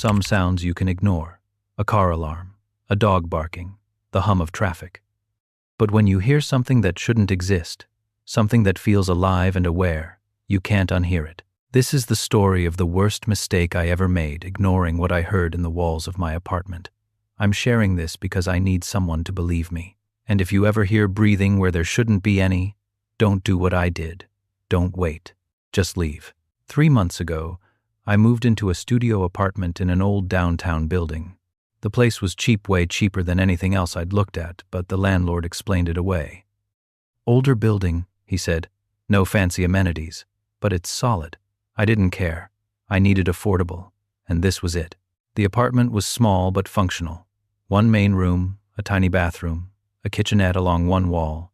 some sounds you can ignore: a car alarm, a dog barking, the hum of traffic. But when you hear something that shouldn't exist, something that feels alive and aware, you can't unhear it. This is the story of the worst mistake I ever made, ignoring what I heard in the walls of my apartment. I'm sharing this because I need someone to believe me. And if you ever hear breathing where there shouldn't be any, don't do what I did. Don't wait. Just leave. 3 months ago, I moved into a studio apartment in an old downtown building. The place was cheap, way cheaper than anything else I'd looked at, but the landlord explained it away. Older building, he said. No fancy amenities, but it's solid. I didn't care. I needed affordable, and this was it. The apartment was small but functional. One main room, a tiny bathroom, a kitchenette along one wall.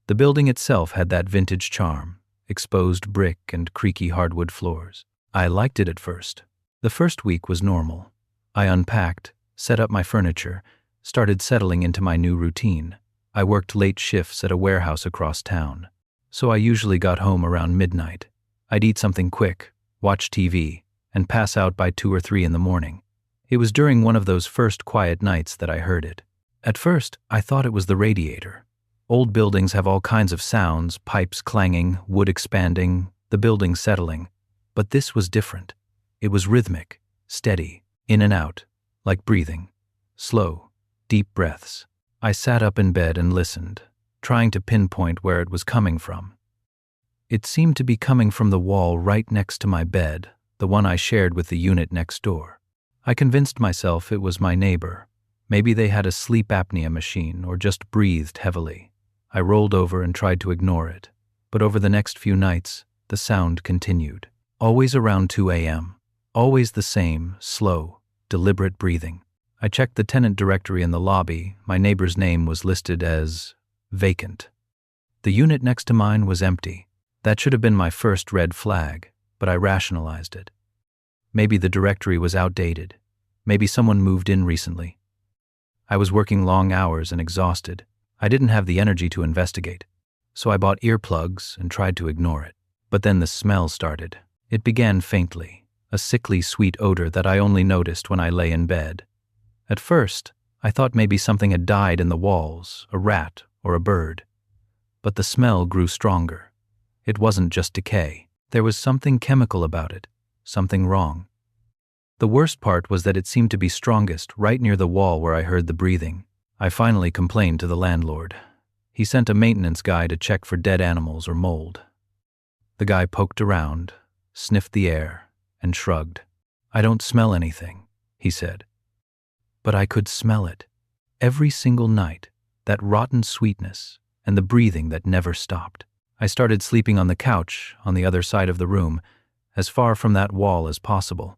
The building itself had that vintage charm, exposed brick and creaky hardwood floors. I liked it at first. The first week was normal. I unpacked, set up my furniture, started settling into my new routine. I worked late shifts at a warehouse across town, so I usually got home around midnight. I'd eat something quick, watch TV, and pass out by 2 or 3 in the morning. It was during one of those first quiet nights that I heard it. At first, I thought it was the radiator. Old buildings have all kinds of sounds: pipes clanging, wood expanding, the building settling. But this was different. It was rhythmic, steady, in and out, like breathing. Slow, deep breaths. I sat up in bed and listened, trying to pinpoint where it was coming from. It seemed to be coming from the wall right next to my bed, the one I shared with the unit next door. I convinced myself it was my neighbor. Maybe they had a sleep apnea machine or just breathed heavily. I rolled over and tried to ignore it, but over the next few nights, the sound continued. Always around 2 a.m., always the same, slow, deliberate breathing. I checked the tenant directory in the lobby. My neighbor's name was listed as vacant. The unit next to mine was empty. That should have been my first red flag, but I rationalized it. Maybe the directory was outdated. Maybe someone moved in recently. I was working long hours and exhausted. I didn't have the energy to investigate, so I bought earplugs and tried to ignore it. But then the smell started. It began faintly, a sickly sweet odor that I only noticed when I lay in bed. At first, I thought maybe something had died in the walls, a rat or a bird. But the smell grew stronger. It wasn't just decay. There was something chemical about it, something wrong. The worst part was that it seemed to be strongest right near the wall where I heard the breathing. I finally complained to the landlord. He sent a maintenance guy to check for dead animals or mold. The guy poked around, sniffed the air, and shrugged. "I don't smell anything," he said. But I could smell it. Every single night, that rotten sweetness and the breathing that never stopped. I started sleeping on the couch on the other side of the room, as far from that wall as possible.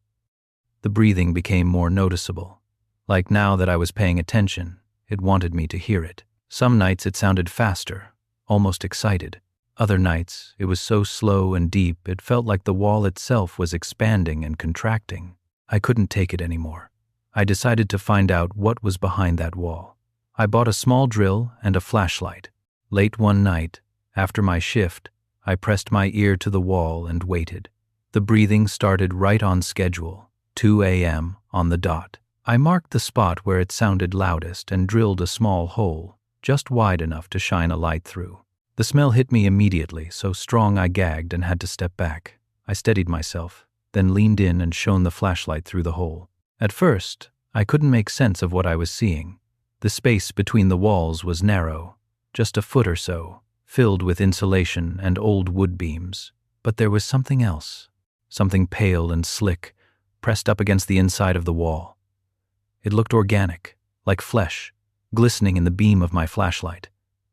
The breathing became more noticeable. Like now that I was paying attention, it wanted me to hear it. Some nights it sounded faster, almost excited. Other nights, it was so slow and deep it felt like the wall itself was expanding and contracting. I couldn't take it anymore. I decided to find out what was behind that wall. I bought a small drill and a flashlight. Late one night, after my shift, I pressed my ear to the wall and waited. The breathing started right on schedule, 2 a.m. on the dot. I marked the spot where it sounded loudest and drilled a small hole, just wide enough to shine a light through. The smell hit me immediately, so strong I gagged and had to step back. I steadied myself, then leaned in and shone the flashlight through the hole. At first, I couldn't make sense of what I was seeing. The space between the walls was narrow, just a foot or so, filled with insulation and old wood beams. But there was something else, something pale and slick, pressed up against the inside of the wall. It looked organic, like flesh, glistening in the beam of my flashlight.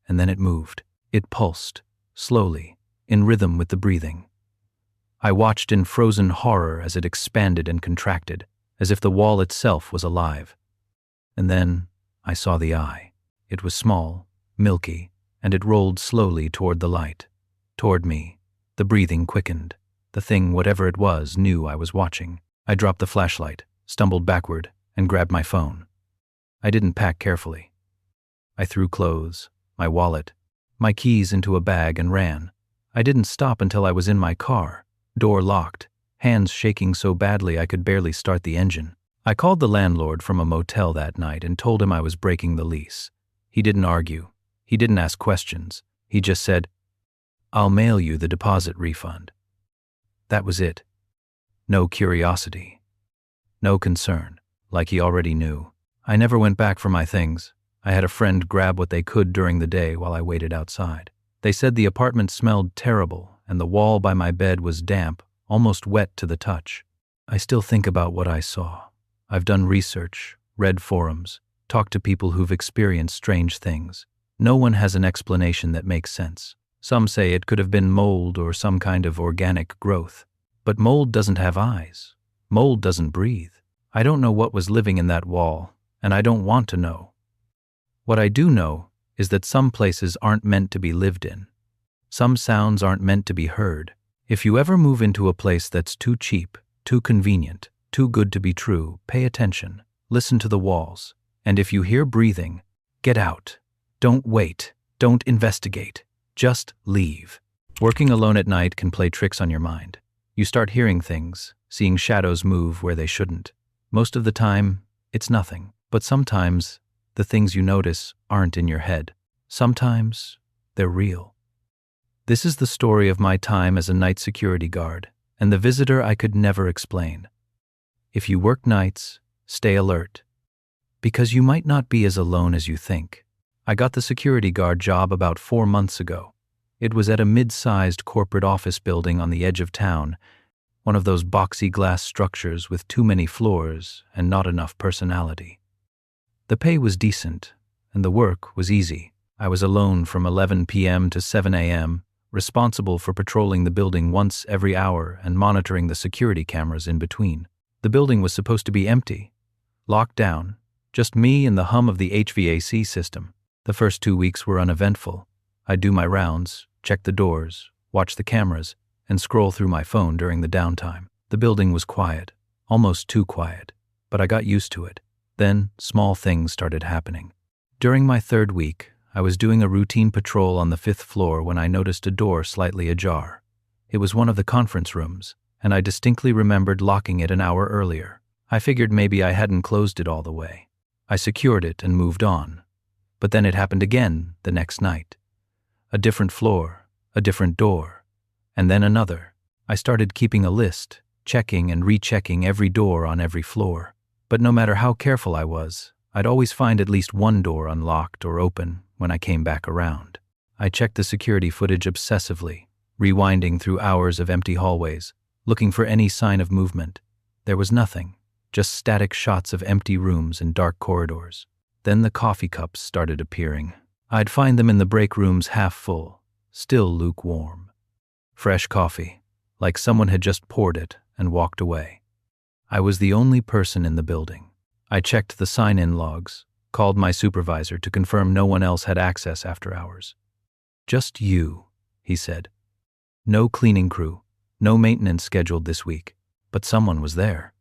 And then it moved. It pulsed, slowly, in rhythm with the breathing. I watched in frozen horror as it expanded and contracted, as if the wall itself was alive. And then I saw the eye. It was small, milky, and it rolled slowly toward the light, toward me. The breathing quickened. The thing, whatever it was, knew I was watching. I dropped the flashlight, stumbled backward, and grabbed my phone. I didn't pack carefully. I threw clothes, my wallet, my keys into a bag and ran. I didn't stop until I was in my car, door locked, hands shaking so badly I could barely start the engine. I called the landlord from a motel that night and told him I was breaking the lease. He didn't argue. He didn't ask questions. He just said, "I'll mail you the deposit refund." That was it. No curiosity. No concern, like he already knew. I never went back for my things. I had a friend grab what they could during the day while I waited outside. They said the apartment smelled terrible and the wall by my bed was damp, almost wet to the touch. I still think about what I saw. I've done research, read forums, talked to people who've experienced strange things. No one has an explanation that makes sense. Some say it could have been mold or some kind of organic growth. But mold doesn't have eyes. Mold doesn't breathe. I don't know what was living in that wall, and I don't want to know. What I do know is that some places aren't meant to be lived in. Some sounds aren't meant to be heard. If you ever move into a place that's too cheap, too convenient, too good to be true, pay attention. Listen to the walls. And if you hear breathing, get out. Don't wait. Don't investigate. Just leave. Working alone at night can play tricks on your mind. You start hearing things, seeing shadows move where they shouldn't. Most of the time, it's nothing. But sometimes, the things you notice aren't in your head. Sometimes, they're real. This is the story of my time as a night security guard, and the visitor I could never explain. If you work nights, stay alert. Because you might not be as alone as you think. I got the security guard job about 4 months ago. It was at a mid-sized corporate office building on the edge of town, one of those boxy glass structures with too many floors and not enough personality. The pay was decent, and the work was easy. I was alone from 11 p.m. to 7 a.m., responsible for patrolling the building once every hour and monitoring the security cameras in between. The building was supposed to be empty, locked down, just me and the hum of the HVAC system. The first 2 weeks were uneventful. I'd do my rounds, check the doors, watch the cameras, and scroll through my phone during the downtime. The building was quiet, almost too quiet, but I got used to it. Then, small things started happening. During my 3rd week, I was doing a routine patrol on the 5th floor when I noticed a door slightly ajar. It was one of the conference rooms, and I distinctly remembered locking it an hour earlier. I figured maybe I hadn't closed it all the way. I secured it and moved on. But then it happened again the next night. A different floor, a different door, and then another. I started keeping a list, checking and rechecking every door on every floor. But no matter how careful I was, I'd always find at least one door unlocked or open when I came back around. I checked the security footage obsessively, rewinding through hours of empty hallways, looking for any sign of movement. There was nothing, just static shots of empty rooms and dark corridors. Then the coffee cups started appearing. I'd find them in the break rooms half full, still lukewarm. Fresh coffee, like someone had just poured it and walked away. I was the only person in the building. I checked the sign-in logs, called my supervisor to confirm no one else had access after hours. "Just you," he said. "No cleaning crew, no maintenance scheduled this week, but someone was there.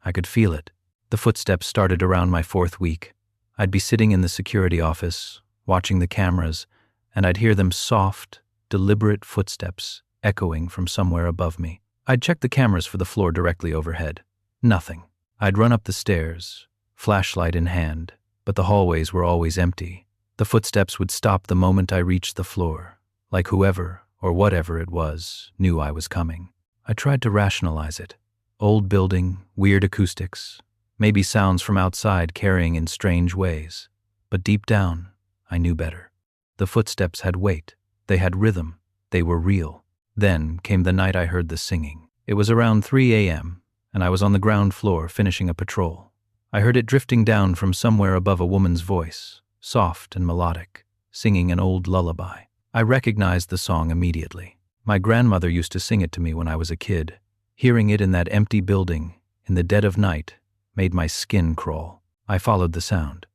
I could feel it." The footsteps started around my 4th week. I'd be sitting in the security office, watching the cameras, and I'd hear them soft, deliberate footsteps echoing from somewhere above me. I'd check the cameras for the floor directly overhead. Nothing. I'd run up the stairs, flashlight in hand, but the hallways were always empty. The footsteps would stop the moment I reached the floor, like whoever or whatever it was knew I was coming. I tried to rationalize it. Old building, weird acoustics, maybe sounds from outside carrying in strange ways. But deep down, I knew better. The footsteps had weight. They had rhythm. They were real. Then came the night I heard the singing. It was around 3 a.m., and I was on the ground floor finishing a patrol. I heard it drifting down from somewhere above a woman's voice, soft and melodic, singing an old lullaby. I recognized the song immediately. My grandmother used to sing it to me when I was a kid. Hearing it in that empty building, in the dead of night, made my skin crawl. I followed the sound.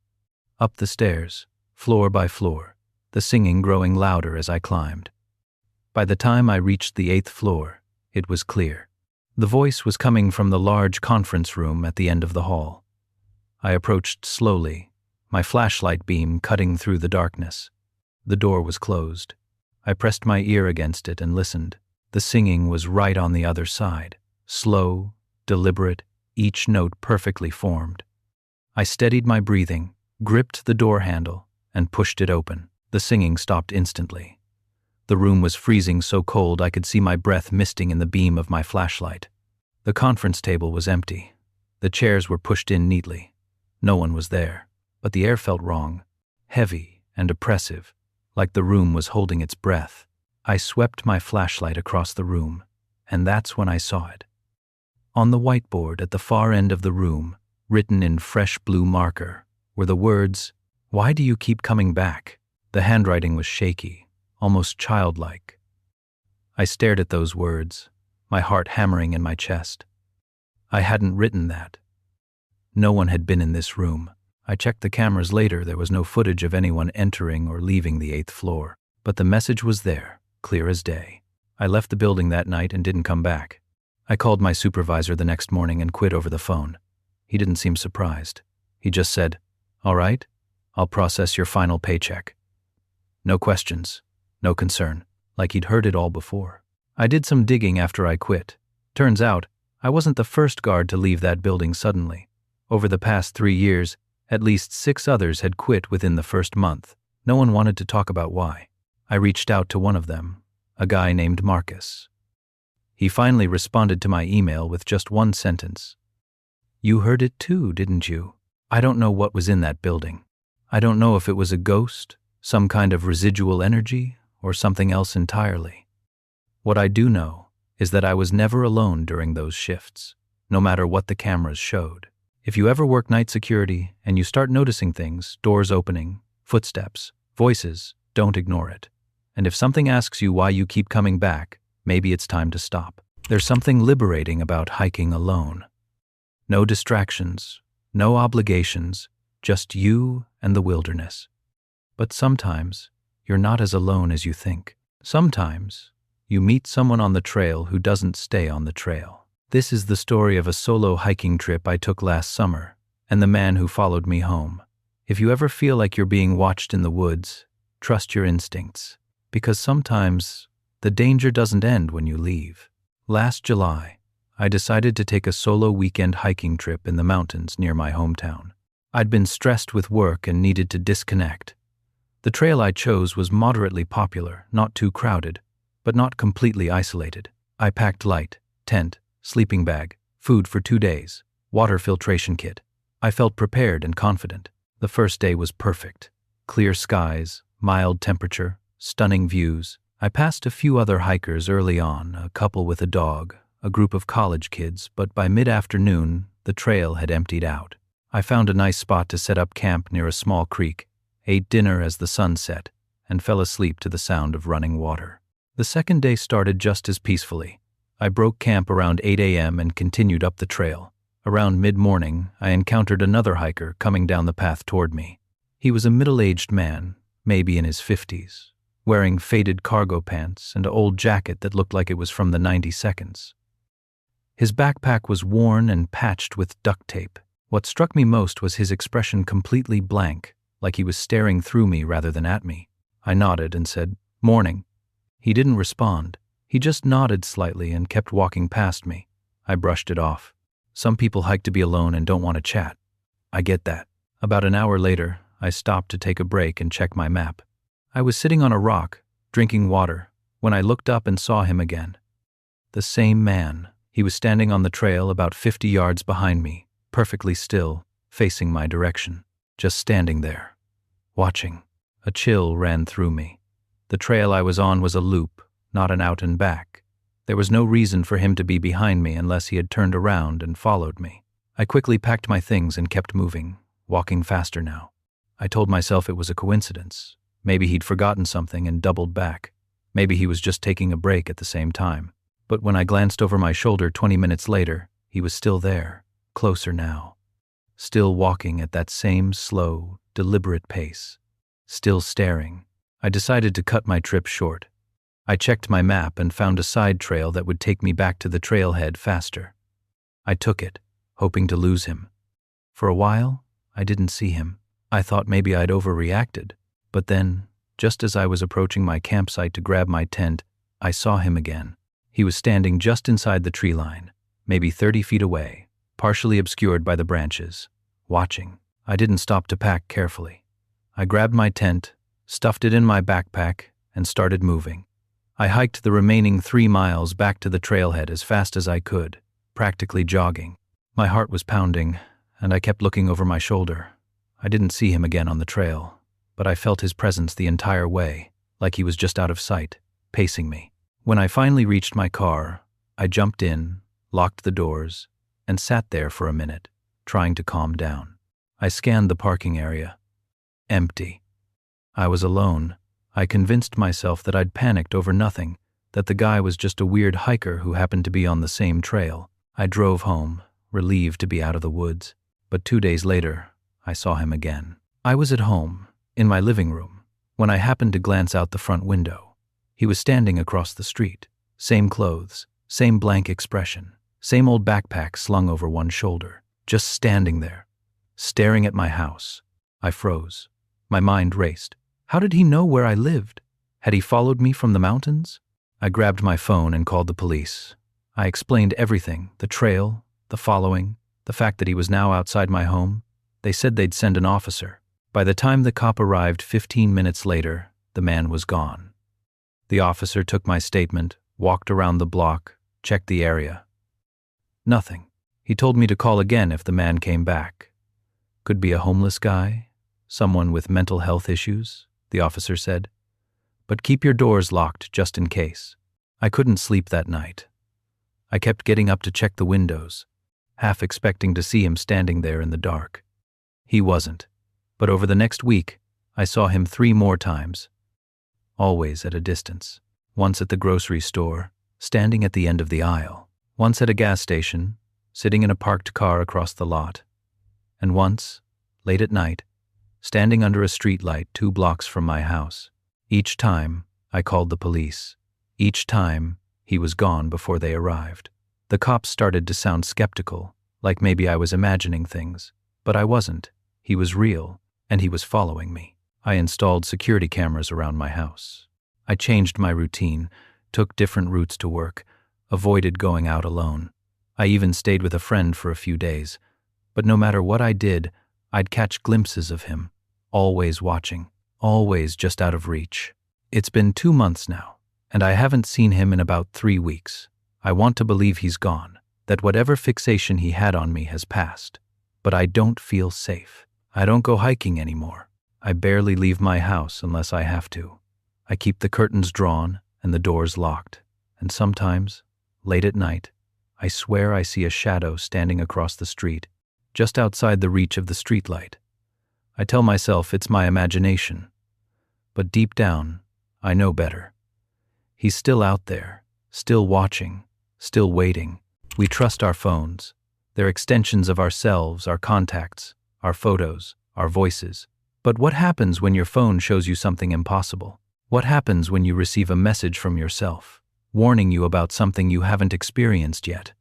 Up the stairs, floor by floor, the singing growing louder as I climbed. By the time I reached the 8th floor, it was clear. The voice was coming from the large conference room at the end of the hall. I approached slowly, my flashlight beam cutting through the darkness. The door was closed. I pressed my ear against it and listened. The singing was right on the other side. Slow, deliberate, each note perfectly formed. I steadied my breathing, gripped the door handle, and pushed it open. The singing stopped instantly. The room was freezing so cold I could see my breath misting in the beam of my flashlight. The conference table was empty. The chairs were pushed in neatly. No one was there, but the air felt wrong, heavy and oppressive, like the room was holding its breath. I swept my flashlight across the room, and that's when I saw it. On the whiteboard at the far end of the room, written in fresh blue marker, were the words, "Why do you keep coming back?" The handwriting was shaky, almost childlike. I stared at those words, my heart hammering in my chest. I hadn't written that. No one had been in this room. I checked the cameras later. There was no footage of anyone entering or leaving the 8th floor. But the message was there, clear as day. I left the building that night and didn't come back. I called my supervisor the next morning and quit over the phone. He didn't seem surprised. He just said, "All right, I'll process your final paycheck." No questions, no concern, like he'd heard it all before. I did some digging after I quit. Turns out, I wasn't the first guard to leave that building suddenly. Over the past 3 years, at least 6 others had quit within the first month. No one wanted to talk about why. I reached out to one of them, a guy named Marcus. He finally responded to my email with just one sentence. "You heard it too, didn't you? I don't know what was in that building. I don't know if it was a ghost, some kind of residual energy, or something else entirely. What I do know is that I was never alone during those shifts, no matter what the cameras showed. If you ever work night security and you start noticing things, doors opening, footsteps, voices, don't ignore it. And if something asks you why you keep coming back, maybe it's time to stop. There's something liberating about hiking alone. No distractions, no obligations, just you and the wilderness. But sometimes, you're not as alone as you think. Sometimes, you meet someone on the trail who doesn't stay on the trail. This is the story of a solo hiking trip I took last summer, and the man who followed me home. If you ever feel like you're being watched in the woods, trust your instincts, because sometimes the danger doesn't end when you leave. Last July, I decided to take a solo weekend hiking trip in the mountains near my hometown. I'd been stressed with work and needed to disconnect. The trail I chose was moderately popular, not too crowded, but not completely isolated. I packed light, tent, sleeping bag, food for 2 days, water filtration kit. I felt prepared and confident. The first day was perfect. Clear skies, mild temperature, stunning views. I passed a few other hikers early on, a couple with a dog, a group of college kids, but by mid-afternoon, the trail had emptied out. I found a nice spot to set up camp near a small creek, ate dinner as the sun set, and fell asleep to the sound of running water. The second day started just as peacefully. I broke camp around 8 a.m. and continued up the trail. Around mid-morning, I encountered another hiker coming down the path toward me. He was a middle-aged man, maybe in his 50s, wearing faded cargo pants and an old jacket that looked like it was from the 90s. His backpack was worn and patched with duct tape. What struck me most was his expression completely blank, like he was staring through me rather than at me. I nodded and said, "Morning." He didn't respond. He just nodded slightly and kept walking past me. I brushed it off. Some people hike to be alone and don't want to chat. I get that. About an hour later, I stopped to take a break and check my map. I was sitting on a rock, drinking water, when I looked up and saw him again. The same man. He was standing on the trail about 50 yards behind me, perfectly still, facing my direction. Just standing there, watching. A chill ran through me. The trail I was on was a loop, not an out and back. There was no reason for him to be behind me unless he had turned around and followed me. I quickly packed my things and kept moving, walking faster now. I told myself it was a coincidence. Maybe he'd forgotten something and doubled back. Maybe he was just taking a break at the same time. But when I glanced over my shoulder 20 minutes later, he was still there, closer now. Still walking at that same slow, deliberate pace. Still staring. I decided to cut my trip short. I checked my map and found a side trail that would take me back to the trailhead faster. I took it, hoping to lose him. For a while, I didn't see him. I thought maybe I'd overreacted. But then, just as I was approaching my campsite to grab my tent, I saw him again. He was standing just inside the tree line, maybe 30 feet away, partially obscured by the branches, watching. I didn't stop to pack carefully. I grabbed my tent, stuffed it in my backpack, and started moving. I hiked the remaining 3 miles back to the trailhead as fast as I could, practically jogging. My heart was pounding, and I kept looking over my shoulder. I didn't see him again on the trail, but I felt his presence the entire way, like he was just out of sight, pacing me. When I finally reached my car, I jumped in, locked the doors, and sat there for a minute, trying to calm down. I scanned the parking area. Empty. I was alone. I convinced myself that I'd panicked over nothing, that the guy was just a weird hiker who happened to be on the same trail. I drove home, relieved to be out of the woods, but 2 days later, I saw him again. I was at home, in my living room, when I happened to glance out the front window. He was standing across the street, same clothes, same blank expression, same old backpack slung over one shoulder, just standing there, staring at my house. I froze. My mind raced. How did he know where I lived? Had he followed me from the mountains? I grabbed my phone and called the police. I explained everything, the trail, the following, the fact that he was now outside my home. They said they'd send an officer. By the time the cop arrived 15 minutes later, the man was gone. The officer took my statement, walked around the block, checked the area. Nothing. He told me to call again if the man came back. Could be a homeless guy, someone with mental health issues, the officer said. But keep your doors locked just in case. I couldn't sleep that night. I kept getting up to check the windows, half expecting to see him standing there in the dark. He wasn't, but over the next week, I saw him 3 more times, always at a distance. Once at the grocery store, standing at the end of the aisle. Once at a gas station, sitting in a parked car across the lot. And once, late at night, standing under a streetlight 2 blocks from my house. Each time, I called the police. Each time, he was gone before they arrived. The cops started to sound skeptical, like maybe I was imagining things. But I wasn't. He was real, and he was following me. I installed security cameras around my house. I changed my routine, took different routes to work, avoided going out alone. I even stayed with a friend for a few days. But no matter what I did, I'd catch glimpses of him, always watching, always just out of reach. It's been 2 months now, and I haven't seen him in about 3 weeks. I want to believe he's gone, that whatever fixation he had on me has passed. But I don't feel safe. I don't go hiking anymore. I barely leave my house unless I have to. I keep the curtains drawn and the doors locked, and sometimes, late at night, I swear I see a shadow standing across the street, just outside the reach of the streetlight. I tell myself it's my imagination, but deep down, I know better. He's still out there, still watching, still waiting. We trust our phones. They're extensions of ourselves, our contacts, our photos, our voices. But what happens when your phone shows you something impossible? What happens when you receive a message from yourself, warning you about something you haven't experienced yet?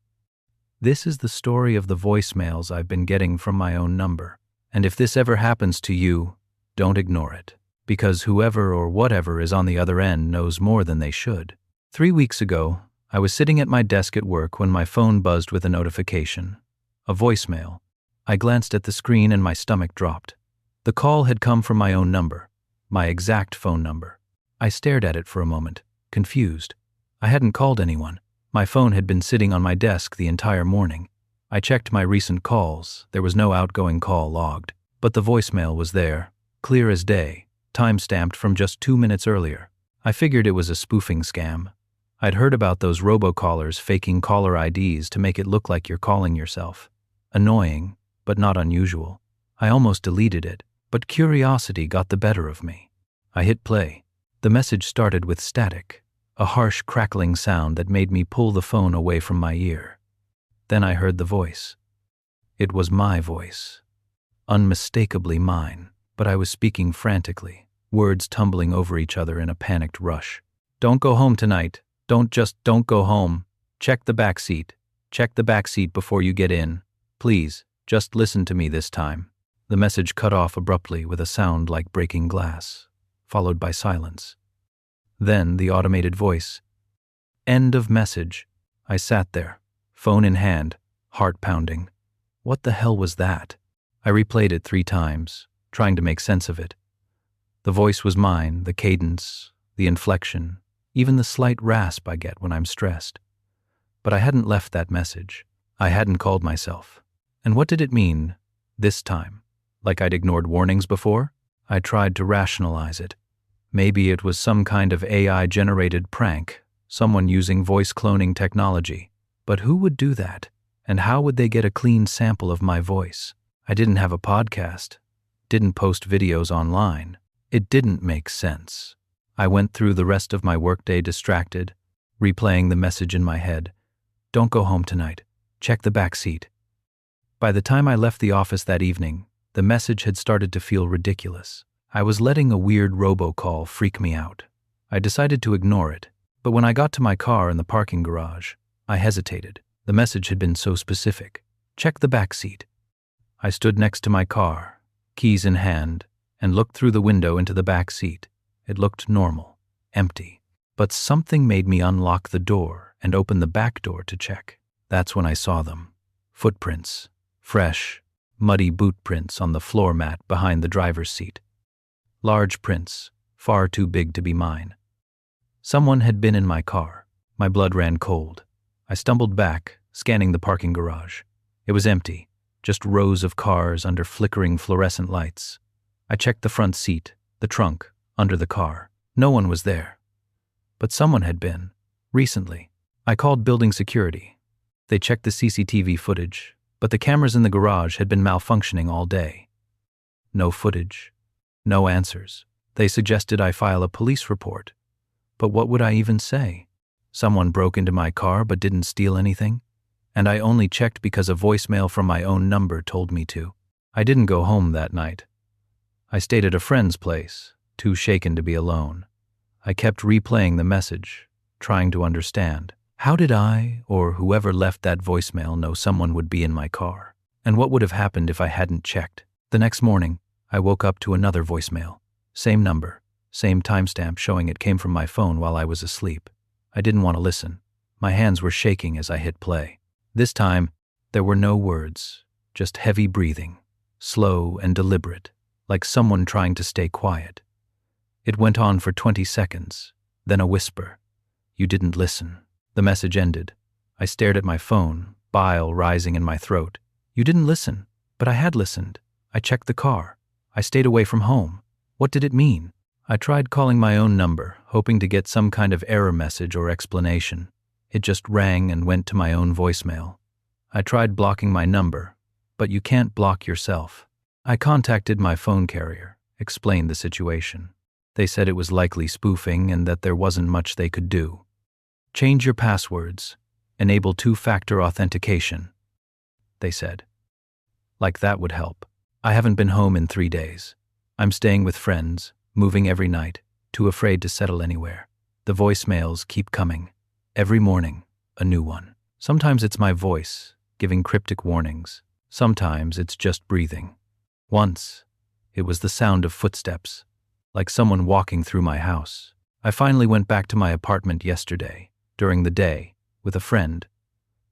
This is the story of the voicemails I've been getting from my own number. And if this ever happens to you, don't ignore it, because whoever or whatever is on the other end knows more than they should. 3 weeks ago, I was sitting at my desk at work when my phone buzzed with a notification, a voicemail. I glanced at the screen and my stomach dropped. The call had come from my own number, my exact phone number. I stared at it for a moment, confused. I hadn't called anyone. My phone had been sitting on my desk the entire morning. I checked my recent calls. There was no outgoing call logged, but the voicemail was there, clear as day, time-stamped from just 2 minutes earlier. I figured it was a spoofing scam. I'd heard about those robocallers faking caller IDs to make it look like you're calling yourself. Annoying, but not unusual. I almost deleted it, but curiosity got the better of me. I hit play. The message started with static, a harsh crackling sound that made me pull the phone away from my ear. Then I heard the voice. It was my voice. Unmistakably mine, but I was speaking frantically, words tumbling over each other in a panicked rush. Don't go home tonight. Don't go home. Check the back seat. Check the back seat before you get in. Please, just listen to me this time. The message cut off abruptly with a sound like breaking glass, followed by silence. Then the automated voice. End of message. I sat there, phone in hand, heart pounding. What the hell was that? I replayed it 3 times, trying to make sense of it. The voice was mine, the cadence, the inflection, even the slight rasp I get when I'm stressed. But I hadn't left that message. I hadn't called myself. And what did it mean this time? Like I'd ignored warnings before? I tried to rationalize it. Maybe it was some kind of AI-generated prank, someone using voice cloning technology. But who would do that? And how would they get a clean sample of my voice? I didn't have a podcast, didn't post videos online. It didn't make sense. I went through the rest of my workday distracted, replaying the message in my head. Don't go home tonight. Check the back seat. By the time I left the office that evening, the message had started to feel ridiculous. I was letting a weird robocall freak me out. I decided to ignore it, but when I got to my car in the parking garage, I hesitated. The message had been so specific. Check the back seat. I stood next to my car, keys in hand, and looked through the window into the back seat. It looked normal, empty. But something made me unlock the door and open the back door to check. That's when I saw them. Footprints. Fresh, muddy boot prints on the floor mat behind the driver's seat. Large prints, far too big to be mine. Someone had been in my car. My blood ran cold. I stumbled back, scanning the parking garage. It was empty, just rows of cars under flickering fluorescent lights. I checked the front seat, the trunk, under the car. No one was there. But someone had been, recently. I called building security. They checked the CCTV footage, but the cameras in the garage had been malfunctioning all day. No footage, no answers. They suggested I file a police report. But what would I even say? Someone broke into my car but didn't steal anything? And I only checked because a voicemail from my own number told me to. I didn't go home that night. I stayed at a friend's place, too shaken to be alone. I kept replaying the message, trying to understand. How did I, or whoever left that voicemail, know someone would be in my car? And what would have happened if I hadn't checked? The next morning, I woke up to another voicemail. Same number, same timestamp showing it came from my phone while I was asleep. I didn't want to listen. My hands were shaking as I hit play. This time, there were no words, just heavy breathing, slow and deliberate, like someone trying to stay quiet. It went on for 20 seconds, then a whisper. You didn't listen. The message ended. I stared at my phone, bile rising in my throat. You didn't listen, but I had listened. I checked the car. I stayed away from home. What did it mean? I tried calling my own number, hoping to get some kind of error message or explanation. It just rang and went to my own voicemail. I tried blocking my number, but you can't block yourself. I contacted my phone carrier, explained the situation. They said it was likely spoofing and that there wasn't much they could do. Change your passwords. Enable 2-factor authentication, they said. Like that would help. I haven't been home in 3 days. I'm staying with friends, moving every night, too afraid to settle anywhere. The voicemails keep coming. Every morning, a new one. Sometimes it's my voice, giving cryptic warnings. Sometimes it's just breathing. Once, it was the sound of footsteps, like someone walking through my house. I finally went back to my apartment yesterday, during the day, with a friend.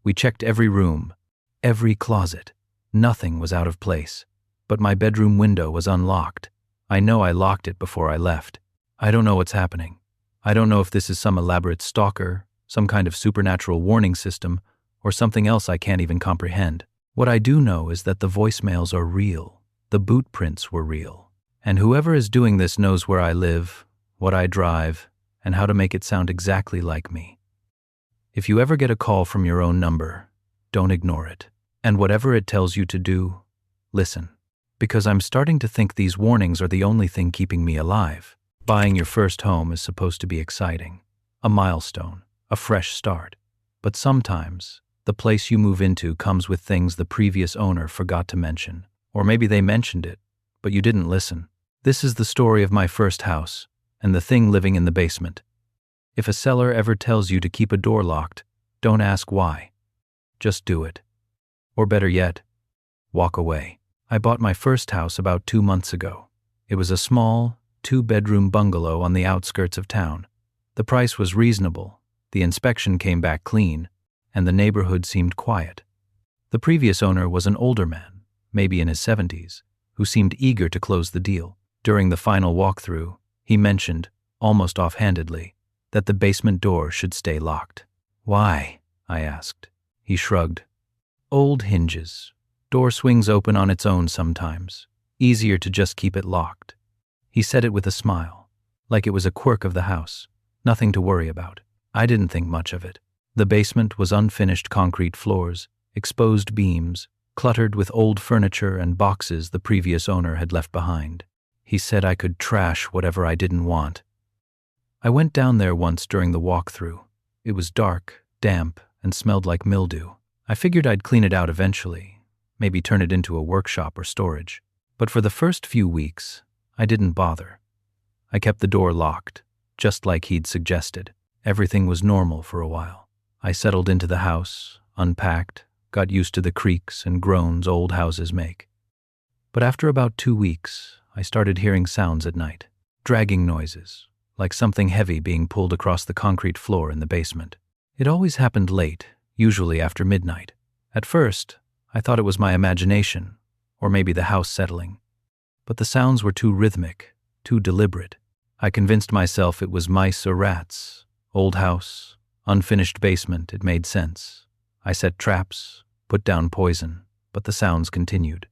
We checked every room, every closet. Nothing was out of place, but my bedroom window was unlocked. I know I locked it before I left. I don't know what's happening. I don't know if this is some elaborate stalker, some kind of supernatural warning system, or something else I can't even comprehend. What I do know is that the voicemails are real. The boot prints were real. And whoever is doing this knows where I live, what I drive, and how to make it sound exactly like me. If you ever get a call from your own number, don't ignore it. And whatever it tells you to do, listen. Because I'm starting to think these warnings are the only thing keeping me alive. Buying your first home is supposed to be exciting, a milestone, a fresh start. But sometimes, the place you move into comes with things the previous owner forgot to mention. Or maybe they mentioned it, but you didn't listen. This is the story of my first house, and the thing living in the basement. If a seller ever tells you to keep a door locked, don't ask why. Just do it. Or better yet, walk away. I bought my first house about 2 months ago. It was a small, 2-bedroom bungalow on the outskirts of town. The price was reasonable, the inspection came back clean, and the neighborhood seemed quiet. The previous owner was an older man, maybe in his 70s, who seemed eager to close the deal. During the final walkthrough, he mentioned, almost offhandedly, that the basement door should stay locked. "Why?" I asked. He shrugged. "Old hinges. Door swings open on its own sometimes. Easier to just keep it locked." He said it with a smile, like it was a quirk of the house, nothing to worry about. I didn't think much of it. The basement was unfinished concrete floors, exposed beams, cluttered with old furniture and boxes the previous owner had left behind. He said I could trash whatever I didn't want. I went down there once during the walkthrough. It was dark, damp, and smelled like mildew. I figured I'd clean it out eventually, maybe turn it into a workshop or storage. But for the first few weeks, I didn't bother. I kept the door locked, just like he'd suggested. Everything was normal for a while. I settled into the house, unpacked, got used to the creaks and groans old houses make. But after about 2 weeks, I started hearing sounds at night, dragging noises, like something heavy being pulled across the concrete floor in the basement. It always happened late, usually after midnight. At first, I thought it was my imagination, or maybe the house settling. But the sounds were too rhythmic, too deliberate. I convinced myself it was mice or rats. Old house, unfinished basement, it made sense. I set traps, put down poison, but the sounds continued.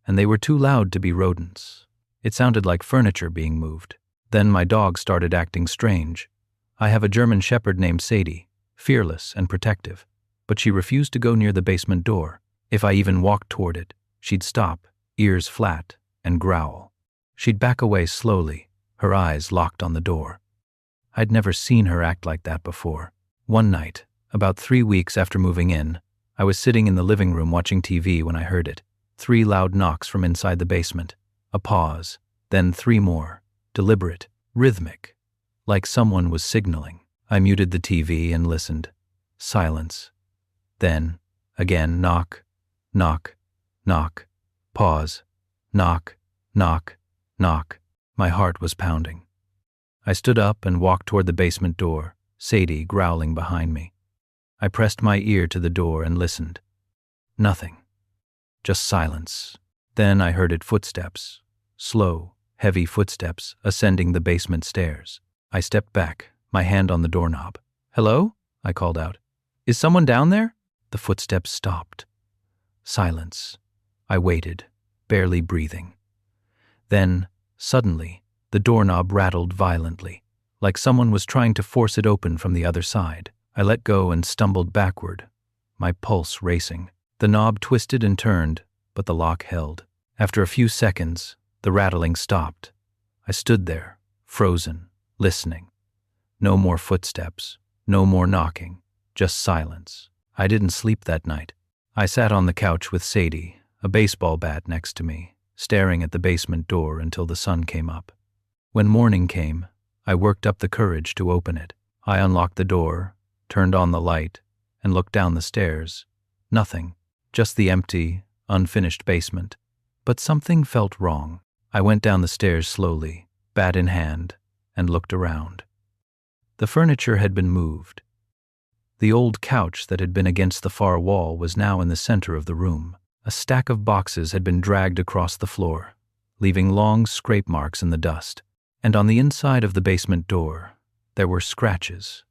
And they were too loud to be rodents. It sounded like furniture being moved. Then my dog started acting strange. I have a German shepherd named Sadie, fearless and protective, but she refused to go near the basement door. If I even walked toward it, she'd stop, ears flat, and growl. She'd back away slowly, her eyes locked on the door. I'd never seen her act like that before. One night, about 3 weeks after moving in, I was sitting in the living room watching TV when I heard it. 3 loud knocks from inside the basement. A pause, then 3 more, deliberate, rhythmic, like someone was signaling. I muted the TV and listened. Silence. Then, again, knock, knock, knock, pause, knock, knock, knock. My heart was pounding. I stood up and walked toward the basement door, Sadie growling behind me. I pressed my ear to the door and listened. Nothing. Just silence. Then I heard footsteps. Slow, heavy footsteps ascending the basement stairs. I stepped back, my hand on the doorknob. "Hello?" I called out. "Is someone down there?" The footsteps stopped. Silence. I waited, barely breathing. Then, suddenly, the doorknob rattled violently, like someone was trying to force it open from the other side. I let go and stumbled backward, my pulse racing. The knob twisted and turned, but the lock held. After a few seconds, the rattling stopped. I stood there, frozen, listening. No more footsteps, no more knocking, just silence. I didn't sleep that night. I sat on the couch with Sadie, a baseball bat next to me, staring at the basement door until the sun came up. When morning came, I worked up the courage to open it. I unlocked the door, turned on the light, and looked down the stairs. Nothing, just the empty, unfinished basement. But something felt wrong. I went down the stairs slowly, bat in hand, and looked around. The furniture had been moved. The old couch that had been against the far wall was now in the center of the room. A stack of boxes had been dragged across the floor, leaving long scrape marks in the dust. And on the inside of the basement door, there were scratches.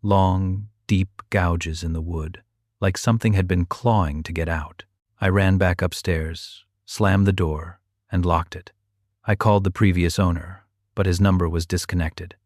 Long, deep gouges in the wood, like something had been clawing to get out. I ran back upstairs, slammed the door, and locked it. I called the previous owner, but his number was disconnected.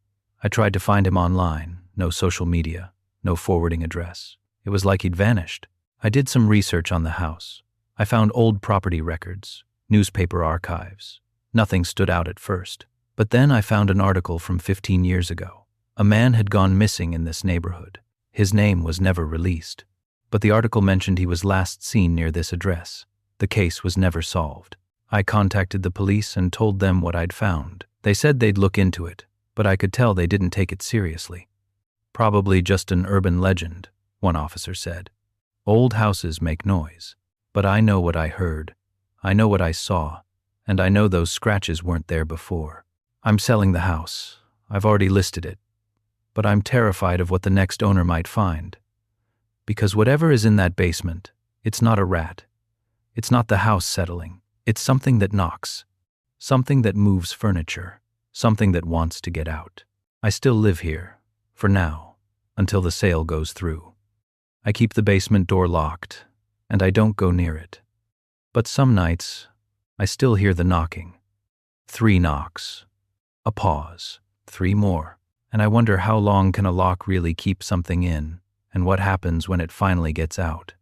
I tried to find him online, no social media, no forwarding address. It was like he'd vanished. I did some research on the house. I found old property records, newspaper archives. Nothing stood out at first. But then I found an article from 15 years ago. A man had gone missing in this neighborhood. His name was never released. But the article mentioned he was last seen near this address. The case was never solved. I contacted the police and told them what I'd found. They said they'd look into it, but I could tell they didn't take it seriously. "Probably just an urban legend," one officer said. "Old houses make noise. But I know what I heard. I know what I saw. And I know those scratches weren't there before. I'm selling the house. I've already listed it. But I'm terrified of what the next owner might find. Because whatever is in that basement, It's not a rat. It's not the house settling. It's something that knocks. Something that moves furniture. Something that wants to get out. I still live here, for now, until the sale goes through. I keep the basement door locked, and I don't go near it. But some nights, I still hear the knocking. 3 knocks. A pause. 3 more. And I wonder how long can a lock really keep something in, and what happens when it finally gets out.